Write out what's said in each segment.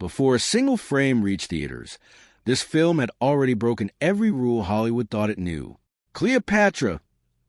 Before a single frame reached theaters, this film had already broken every rule Hollywood thought it knew. Cleopatra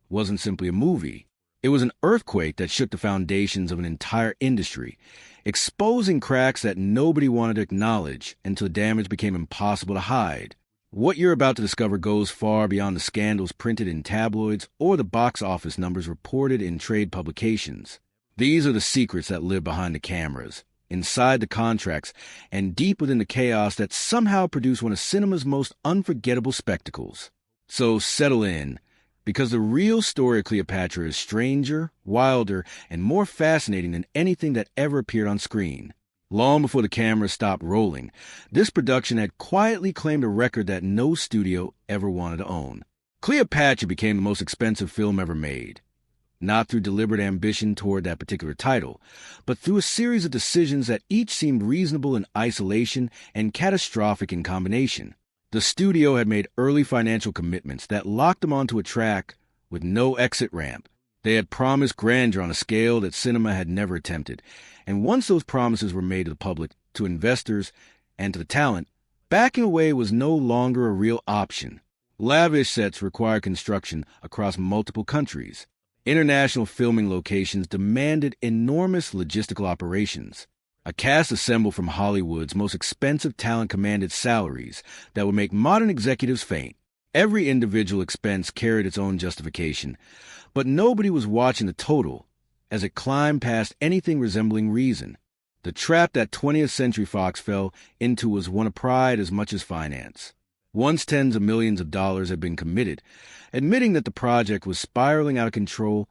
wasn't simply a movie. It was an earthquake that shook the foundations of an entire industry, exposing cracks that nobody wanted to acknowledge until the damage became impossible to hide. What you're about to discover goes far beyond the scandals printed in tabloids or the box office numbers reported in trade publications. These are the secrets that live behind the cameras, inside the contracts, and deep within the chaos that somehow produced one of cinema's most unforgettable spectacles. So settle in, because the real story of Cleopatra is stranger, wilder, and more fascinating than anything that ever appeared on screen. Long before the cameras stopped rolling, this production had quietly claimed a record that no studio ever wanted to own. Cleopatra became the most expensive film ever made, not through deliberate ambition toward that particular title, but through a series of decisions that each seemed reasonable in isolation and catastrophic in combination. The studio had made early financial commitments that locked them onto a track with no exit ramp. They had promised grandeur on a scale that cinema had never attempted, and once those promises were made to the public, to investors, and to the talent, backing away was no longer a real option. Lavish sets required construction across multiple countries. International filming locations demanded enormous logistical operations. A cast assembled from Hollywood's most expensive talent commanded salaries that would make modern executives faint. Every individual expense carried its own justification, but nobody was watching the total as it climbed past anything resembling reason. The trap that 20th Century Fox fell into was one of pride as much as finance. Once tens of millions of dollars had been committed, admitting that the project was spiraling out of control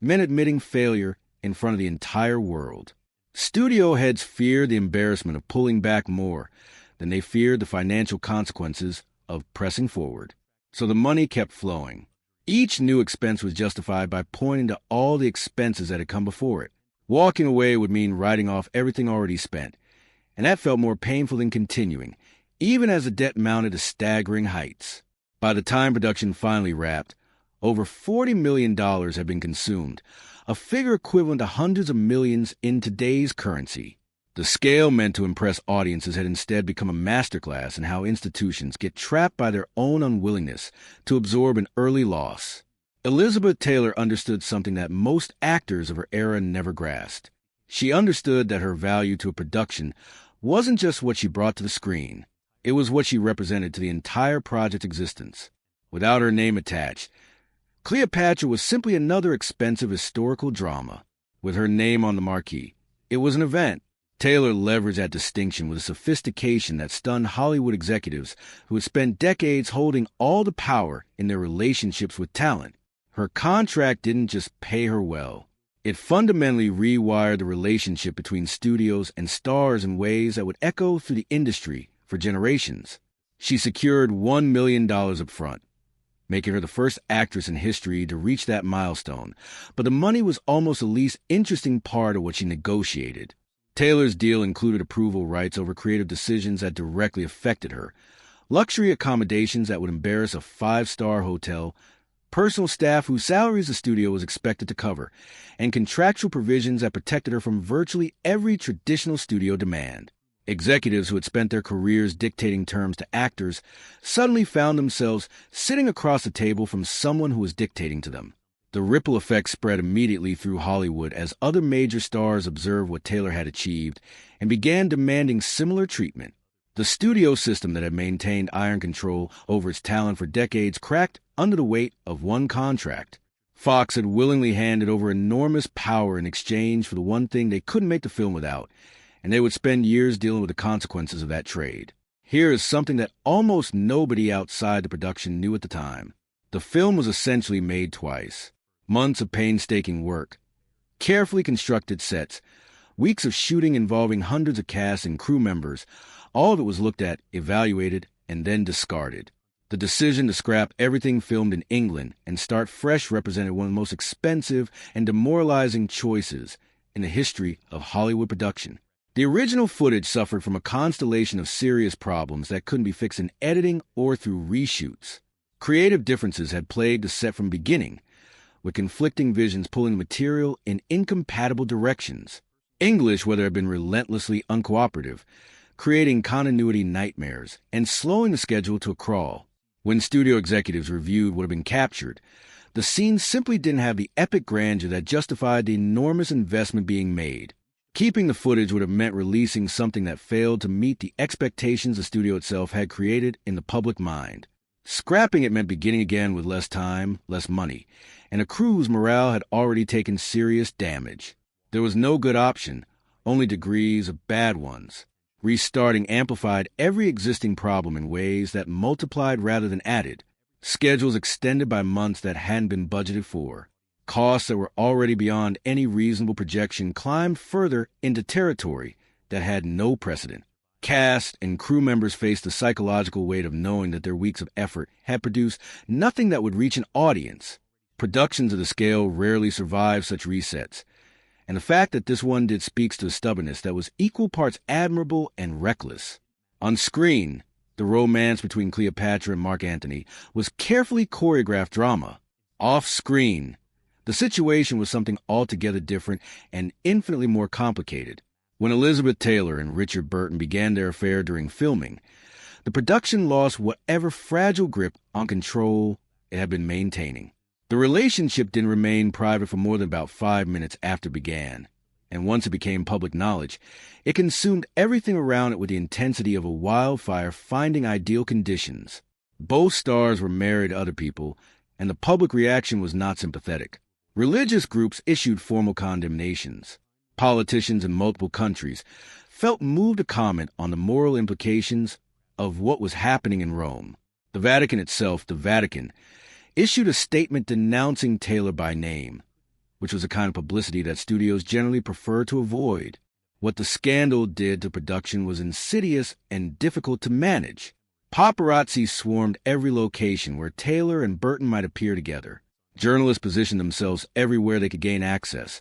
meant admitting failure in front of the entire world. Studio heads feared the embarrassment of pulling back more than they feared the financial consequences of pressing forward. So the money kept flowing. Each new expense was justified by pointing to all the expenses that had come before it. Walking away would mean writing off everything already spent, and that felt more painful than continuing, even as the debt mounted to staggering heights. By the time production finally wrapped, over $40 million had been consumed, a figure equivalent to hundreds of millions in today's currency. The scale meant to impress audiences had instead become a masterclass in how institutions get trapped by their own unwillingness to absorb an early loss. Elizabeth Taylor understood something that most actors of her era never grasped. She understood that her value to a production wasn't just what she brought to the screen. It was what she represented to the entire project's existence. Without her name attached, Cleopatra was simply another expensive historical drama. With her name on the marquee, it was an event. Taylor leveraged that distinction with a sophistication that stunned Hollywood executives who had spent decades holding all the power in their relationships with talent. Her contract didn't just pay her well. It fundamentally rewired the relationship between studios and stars in ways that would echo through the industry for generations. She secured $1 million up front, making her the first actress in history to reach that milestone, but the money was almost the least interesting part of what she negotiated. Taylor's deal included approval rights over creative decisions that directly affected her, luxury accommodations that would embarrass a five-star hotel, personal staff whose salaries the studio was expected to cover, and contractual provisions that protected her from virtually every traditional studio demand. Executives who had spent their careers dictating terms to actors suddenly found themselves sitting across the table from someone who was dictating to them. The ripple effect spread immediately through Hollywood as other major stars observed what Taylor had achieved and began demanding similar treatment. The studio system that had maintained iron control over its talent for decades cracked under the weight of one contract. Fox had willingly handed over enormous power in exchange for the one thing they couldn't make the film without, and they would spend years dealing with the consequences of that trade. Here is something that almost nobody outside the production knew at the time. The film was essentially made twice. Months of painstaking work, carefully constructed sets, weeks of shooting involving hundreds of cast and crew members. All of it was looked at, evaluated, and then discarded. The decision to scrap everything filmed in England and start fresh represented one of the most expensive and demoralizing choices in the history of Hollywood production. The original footage suffered from a constellation of serious problems that couldn't be fixed in editing or through reshoots. Creative differences had plagued the set from the beginning, with conflicting visions pulling the material in incompatible directions. English, whether it had been relentlessly uncooperative, creating continuity nightmares and slowing the schedule to a crawl. When studio executives reviewed what had been captured, the scenes simply didn't have the epic grandeur that justified the enormous investment being made. Keeping the footage would have meant releasing something that failed to meet the expectations the studio itself had created in the public mind. Scrapping it meant beginning again with less time, less money, and a crew whose morale had already taken serious damage. There was no good option, only degrees of bad ones. Restarting amplified every existing problem in ways that multiplied rather than added. Schedules extended by months that hadn't been budgeted for. Costs that were already beyond any reasonable projection climbed further into territory that had no precedent. Cast and crew members faced the psychological weight of knowing that their weeks of effort had produced nothing that would reach an audience. Productions of the scale rarely survive such resets, and the fact that this one did speaks to a stubbornness that was equal parts admirable and reckless. On screen, the romance between Cleopatra and Mark Antony was carefully choreographed drama. Off-screen, the situation was something altogether different and infinitely more complicated. When Elizabeth Taylor and Richard Burton began their affair during filming, the production lost whatever fragile grip on control it had been maintaining. The relationship didn't remain private for more than about 5 minutes after it began, and once it became public knowledge, it consumed everything around it with the intensity of a wildfire finding ideal conditions. Both stars were married to other people, and the public reaction was not sympathetic. Religious groups issued formal condemnations. Politicians in multiple countries felt moved to comment on the moral implications of what was happening in Rome. The Vatican itself, the Vatican, issued a statement denouncing Taylor by name, which was a kind of publicity that studios generally prefer to avoid. What the scandal did to production was insidious and difficult to manage. Paparazzi swarmed every location where Taylor and Burton might appear together. Journalists positioned themselves everywhere they could gain access,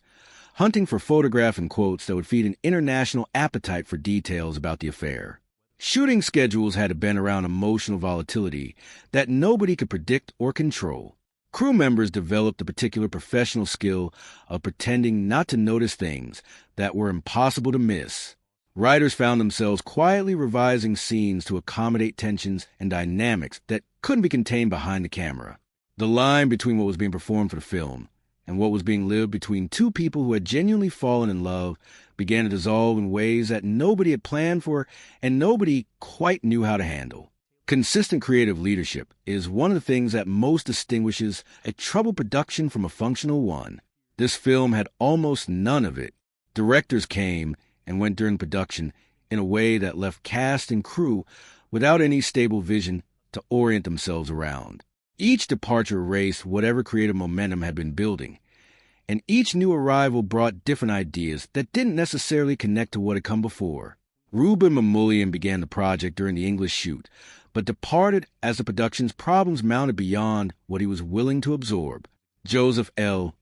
hunting for photographs and quotes that would feed an international appetite for details about the affair. Shooting schedules had to bend around emotional volatility that nobody could predict or control. Crew members developed the particular professional skill of pretending not to notice things that were impossible to miss. Writers found themselves quietly revising scenes to accommodate tensions and dynamics that couldn't be contained behind the camera. The line between what was being performed for the film and what was being lived between two people who had genuinely fallen in love began to dissolve in ways that nobody had planned for and nobody quite knew how to handle. Consistent creative leadership is one of the things that most distinguishes a troubled production from a functional one. This film had almost none of it. Directors came and went during production in a way that left cast and crew without any stable vision to orient themselves around. Each departure erased whatever creative momentum had been building, and each new arrival brought different ideas that didn't necessarily connect to what had come before. Ruben Mamoulian began the project during the English shoot, but departed as the production's problems mounted beyond what he was willing to absorb. Joseph L.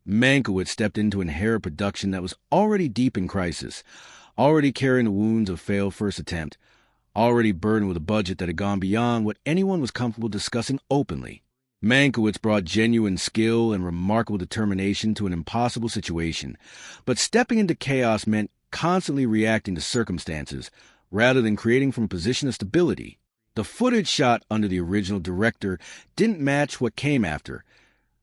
Mankiewicz stepped in to inherit production that was already deep in crisis, already carrying the wounds of failed first attempt, already burdened with a budget that had gone beyond what anyone was comfortable discussing openly. Mankiewicz brought genuine skill and remarkable determination to an impossible situation, but stepping into chaos meant constantly reacting to circumstances rather than creating from a position of stability. The footage shot under the original director didn't match what came after,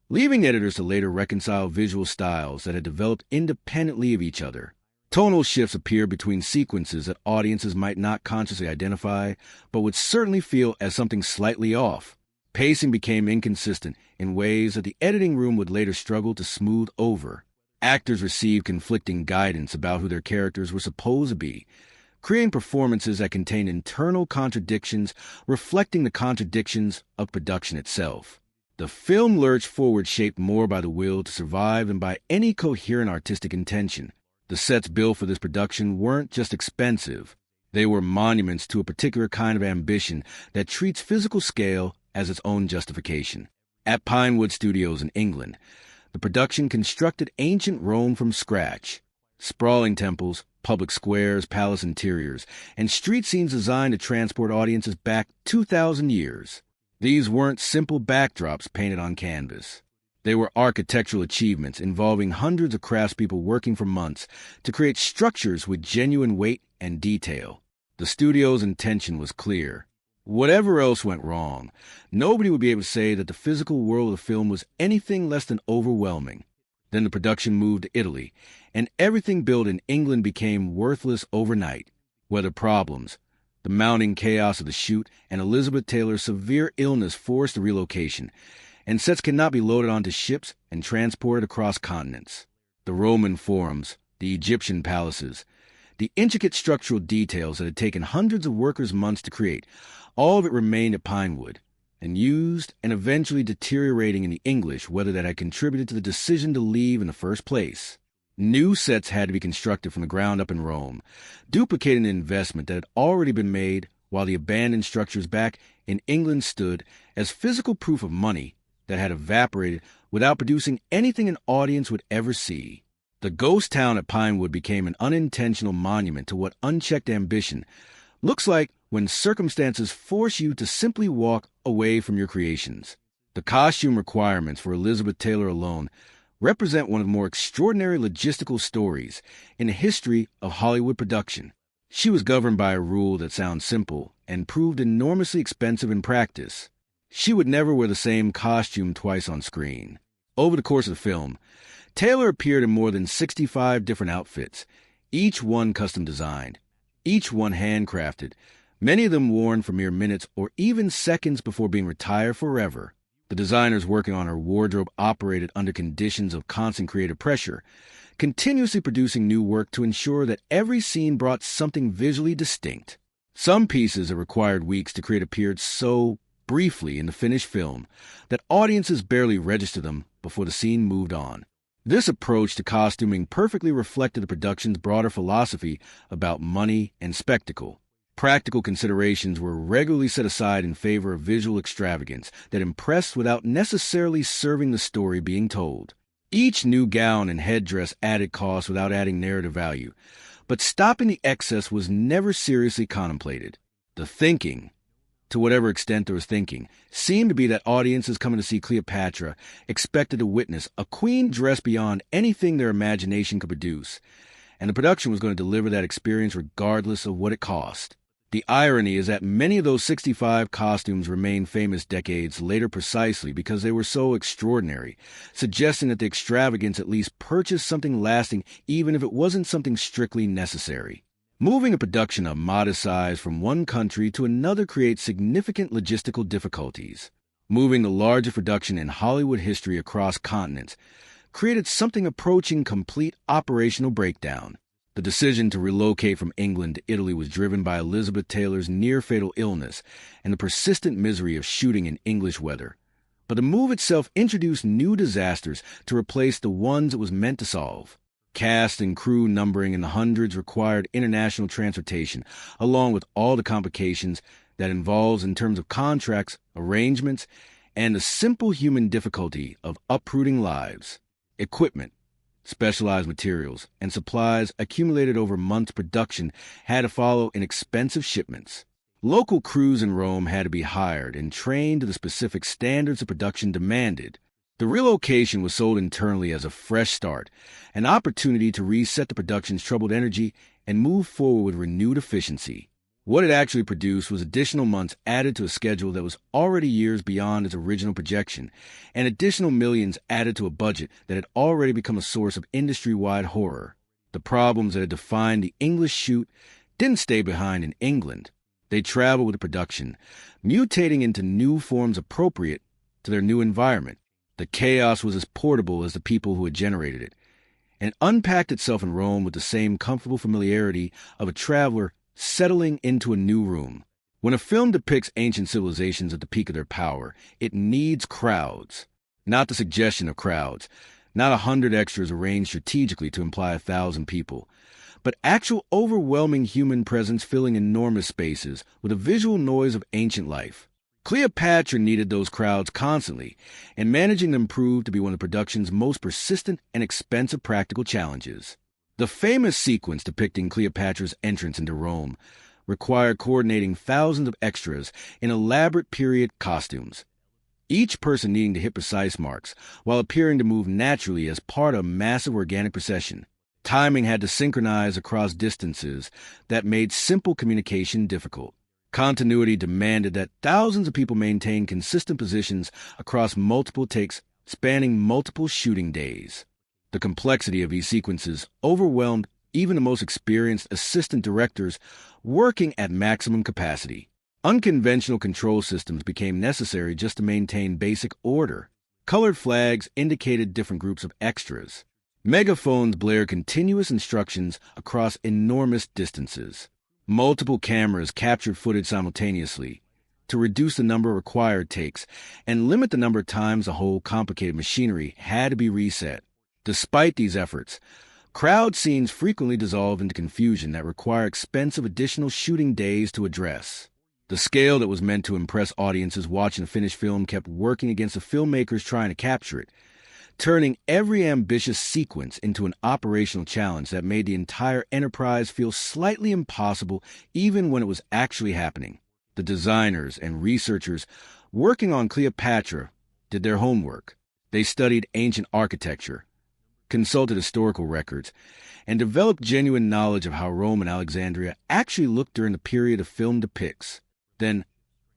leaving editors to later reconcile visual styles that had developed independently of each other. Tonal shifts appeared between sequences that audiences might not consciously identify, but would certainly feel as something slightly off. Pacing became inconsistent in ways that the editing room would later struggle to smooth over. Actors received conflicting guidance about who their characters were supposed to be, creating performances that contained internal contradictions reflecting the contradictions of production itself. The film lurched forward shaped more by the will to survive than by any coherent artistic intention. The sets built for this production weren't just expensive. They were monuments to a particular kind of ambition that treats physical scale as its own justification. At Pinewood Studios in England, the production constructed ancient Rome from scratch. Sprawling temples, public squares, palace interiors, and street scenes designed to transport audiences back 2,000 years. These weren't simple backdrops painted on canvas. They were architectural achievements involving hundreds of craftspeople working for months to create structures with genuine weight and detail. The studio's intention was clear. Whatever else went wrong, nobody would be able to say that the physical world of the film was anything less than overwhelming. Then the production moved to Italy, and everything built in England became worthless overnight. Weather problems, the mounting chaos of the shoot, and Elizabeth Taylor's severe illness forced the relocation, and sets cannot be loaded onto ships and transported across continents. The Roman forums, the Egyptian palaces, the intricate structural details that had taken hundreds of workers' months to create, all of it remained at Pinewood, and used and eventually deteriorating in the English weather that had contributed to the decision to leave in the first place. New sets had to be constructed from the ground up in Rome, duplicating the investment that had already been made, while the abandoned structures back in England stood as physical proof of money that had evaporated without producing anything an audience would ever see. The ghost town at Pinewood became an unintentional monument to what unchecked ambition looks like when circumstances force you to simply walk away from your creations. The costume requirements for Elizabeth Taylor alone represent one of the more extraordinary logistical stories in the history of Hollywood production. She was governed by a rule that sounds simple and proved enormously expensive in practice. She would never wear the same costume twice on screen. Over the course of the film, Taylor appeared in more than 65 different outfits, each one custom designed, each one handcrafted, many of them worn for mere minutes or even seconds before being retired forever. The designers working on her wardrobe operated under conditions of constant creative pressure, continuously producing new work to ensure that every scene brought something visually distinct. Some pieces that required weeks to create appeared so briefly in the finished film that audiences barely registered them before the scene moved on. This approach to costuming perfectly reflected the production's broader philosophy about money and spectacle. Practical considerations were regularly set aside in favor of visual extravagance that impressed without necessarily serving the story being told. Each new gown and headdress added cost without adding narrative value, but stopping the excess was never seriously contemplated. The thinking, to whatever extent there was thinking, seemed to be that audiences coming to see Cleopatra expected to witness a queen dressed beyond anything their imagination could produce, and the production was going to deliver that experience regardless of what it cost. The irony is that many of those 65 costumes remained famous decades later precisely because they were so extraordinary, suggesting that the extravagance at least purchased something lasting even if it wasn't something strictly necessary. Moving a production of modest size from one country to another creates significant logistical difficulties. Moving the largest production in Hollywood history across continents created something approaching complete operational breakdown. The decision to relocate from England to Italy was driven by Elizabeth Taylor's near-fatal illness and the persistent misery of shooting in English weather. But the move itself introduced new disasters to replace the ones it was meant to solve. Cast and crew numbering in the hundreds required international transportation, along with all the complications that involves in terms of contracts, arrangements, and the simple human difficulty of uprooting lives. Equipment, specialized materials, and supplies accumulated over months' production had to follow in expensive shipments. Local crews in Rome had to be hired and trained to the specific standards of production demanded. The relocation was sold internally as a fresh start, an opportunity to reset the production's troubled energy and move forward with renewed efficiency. What it actually produced was additional months added to a schedule that was already years beyond its original projection, and additional millions added to a budget that had already become a source of industry-wide horror. The problems that had defined the English shoot didn't stay behind in England. They traveled with the production, mutating into new forms appropriate to their new environment. The chaos was as portable as the people who had generated it, and it unpacked itself in Rome with the same comfortable familiarity of a traveler settling into a new room. When a film depicts ancient civilizations at the peak of their power, it needs crowds. Not the suggestion of crowds, not 100 extras arranged strategically to imply 1,000 people, but actual overwhelming human presence filling enormous spaces with a visual noise of ancient life. Cleopatra needed those crowds constantly, and managing them proved to be one of the production's most persistent and expensive practical challenges. The famous sequence depicting Cleopatra's entrance into Rome required coordinating thousands of extras in elaborate period costumes, each person needing to hit precise marks while appearing to move naturally as part of a massive organic procession. Timing had to synchronize across distances that made simple communication difficult. Continuity demanded that thousands of people maintain consistent positions across multiple takes spanning multiple shooting days. The complexity of these sequences overwhelmed even the most experienced assistant directors working at maximum capacity. Unconventional control systems became necessary just to maintain basic order. Colored flags indicated different groups of extras. Megaphones blared continuous instructions across enormous distances. Multiple cameras captured footage simultaneously to reduce the number of required takes and limit the number of times the whole complicated machinery had to be reset. Despite these efforts, crowd scenes frequently dissolved into confusion that required expensive additional shooting days to address. The scale that was meant to impress audiences watching a finished film kept working against the filmmakers trying to capture it, turning every ambitious sequence into an operational challenge that made the entire enterprise feel slightly impossible even when it was actually happening. The designers and researchers working on Cleopatra did their homework. They studied ancient architecture, consulted historical records, and developed genuine knowledge of how Rome and Alexandria actually looked during the period the film depicts. Then,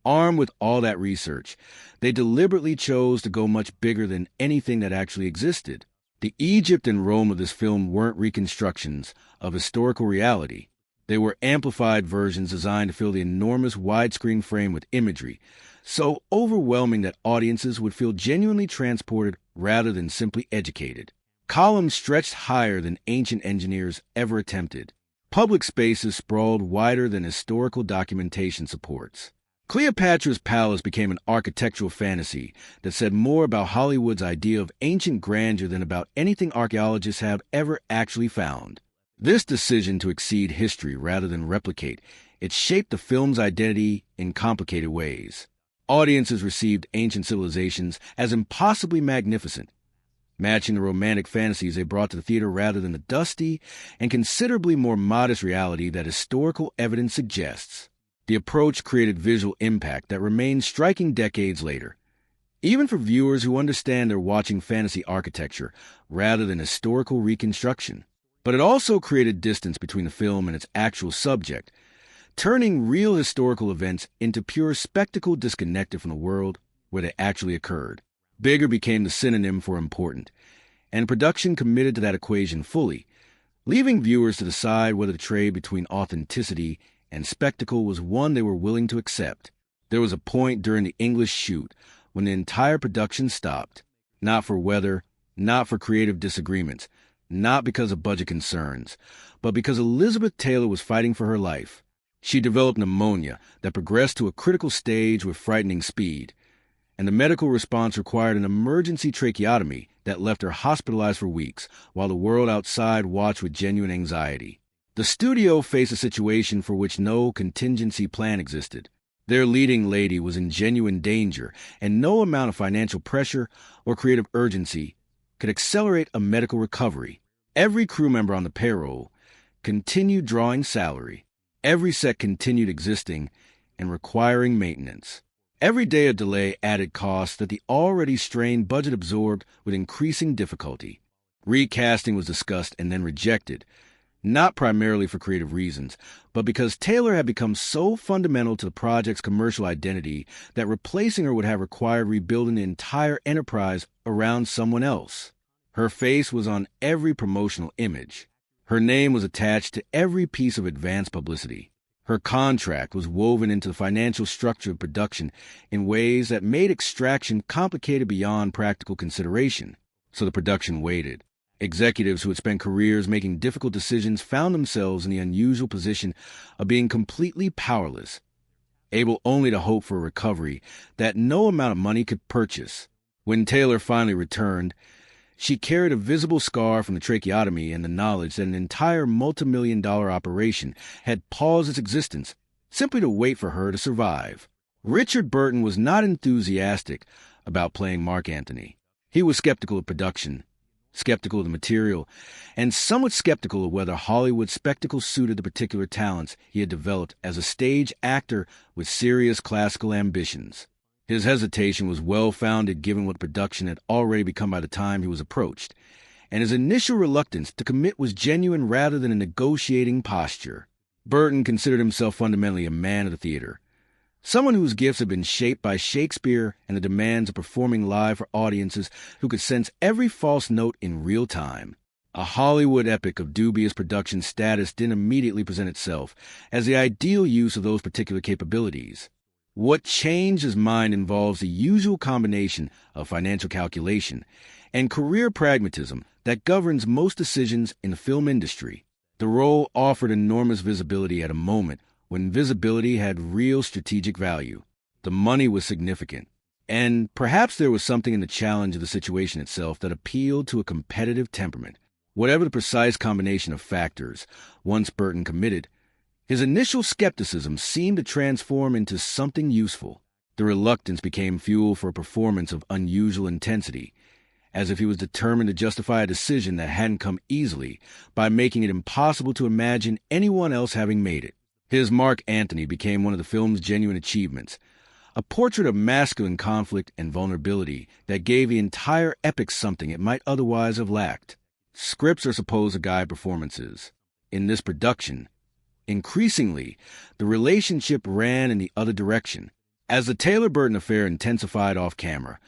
armed with all that research, they deliberately chose to go much bigger than anything that actually existed. The Egypt and Rome of this film weren't reconstructions of historical reality. They were amplified versions designed to fill the enormous widescreen frame with imagery, so overwhelming that audiences would feel genuinely transported rather than simply educated. Columns stretched higher than ancient engineers ever attempted. Public spaces sprawled wider than historical documentation supports. Cleopatra's Palace became an architectural fantasy that said more about Hollywood's idea of ancient grandeur than about anything archaeologists have ever actually found. This decision to exceed history rather than replicate, it shaped the film's identity in complicated ways. Audiences received ancient civilizations as impossibly magnificent, matching the romantic fantasies they brought to the theater rather than the dusty and considerably more modest reality that historical evidence suggests. The approach created visual impact that remains striking decades later, even for viewers who understand they're watching fantasy architecture rather than historical reconstruction. But it also created distance between the film and its actual subject, turning real historical events into pure spectacle disconnected from the world where they actually occurred. Bigger became the synonym for important, and production committed to that equation fully, leaving viewers to decide whether the trade between authenticity and spectacle was one they were willing to accept. There was a point during the English shoot when the entire production stopped, not for weather, not for creative disagreements, not because of budget concerns, but because Elizabeth Taylor was fighting for her life. She developed pneumonia that progressed to a critical stage with frightening speed, and the medical response required an emergency tracheotomy that left her hospitalized for weeks, while the world outside watched with genuine anxiety. The studio faced a situation for which no contingency plan existed. Their leading lady was in genuine danger, and no amount of financial pressure or creative urgency could accelerate a medical recovery. Every crew member on the payroll continued drawing salary. Every set continued existing and requiring maintenance. Every day of delay added costs that the already strained budget absorbed with increasing difficulty. Recasting was discussed and then rejected, not primarily for creative reasons, but because Taylor had become so fundamental to the project's commercial identity that replacing her would have required rebuilding the entire enterprise around someone else. Her face was on every promotional image. Her name was attached to every piece of advanced publicity. Her contract was woven into the financial structure of production in ways that made extraction complicated beyond practical consideration, so the production waited. Executives who had spent careers making difficult decisions found themselves in the unusual position of being completely powerless, able only to hope for a recovery that no amount of money could purchase. When Taylor finally returned, she carried a visible scar from the tracheotomy and the knowledge that an entire multi-million-dollar operation had paused its existence simply to wait for her to survive. Richard Burton was not enthusiastic about playing Mark Antony. He was skeptical of production, skeptical of the material, and somewhat skeptical of whether Hollywood's spectacle suited the particular talents he had developed as a stage actor with serious classical ambitions. His hesitation was well-founded given what production had already become by the time he was approached, and his initial reluctance to commit was genuine rather than a negotiating posture. Burton considered himself fundamentally a man of the theater, someone whose gifts had been shaped by Shakespeare and the demands of performing live for audiences who could sense every false note in real time. A Hollywood epic of dubious production status didn't immediately present itself as the ideal use of those particular capabilities. What changed his mind involves the usual combination of financial calculation and career pragmatism that governs most decisions in the film industry. The role offered enormous visibility at a moment when visibility had real strategic value. The money was significant, and perhaps there was something in the challenge of the situation itself that appealed to a competitive temperament. Whatever the precise combination of factors, once Burton committed, his initial skepticism seemed to transform into something useful. The reluctance became fuel for a performance of unusual intensity, as if he was determined to justify a decision that hadn't come easily by making it impossible to imagine anyone else having made it. His Mark Antony became one of the film's genuine achievements, a portrait of masculine conflict and vulnerability that gave the entire epic something it might otherwise have lacked. Scripts are supposed to guide performances. In this production, increasingly, the relationship ran in the other direction. As the Taylor-Burton affair intensified off-camera,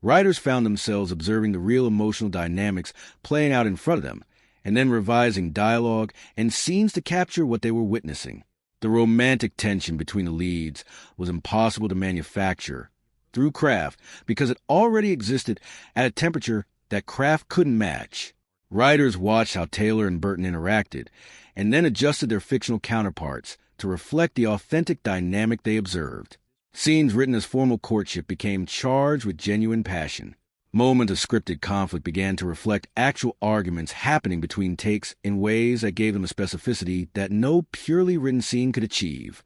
writers found themselves observing the real emotional dynamics playing out in front of them, and then revising dialogue and scenes to capture what they were witnessing. The romantic tension between the leads was impossible to manufacture through craft because it already existed at a temperature that craft couldn't match. Writers watched how Taylor and Burton interacted and then adjusted their fictional counterparts to reflect the authentic dynamic they observed. Scenes written as formal courtship became charged with genuine passion. Moments of scripted conflict began to reflect actual arguments happening between takes in ways that gave them a specificity that no purely written scene could achieve.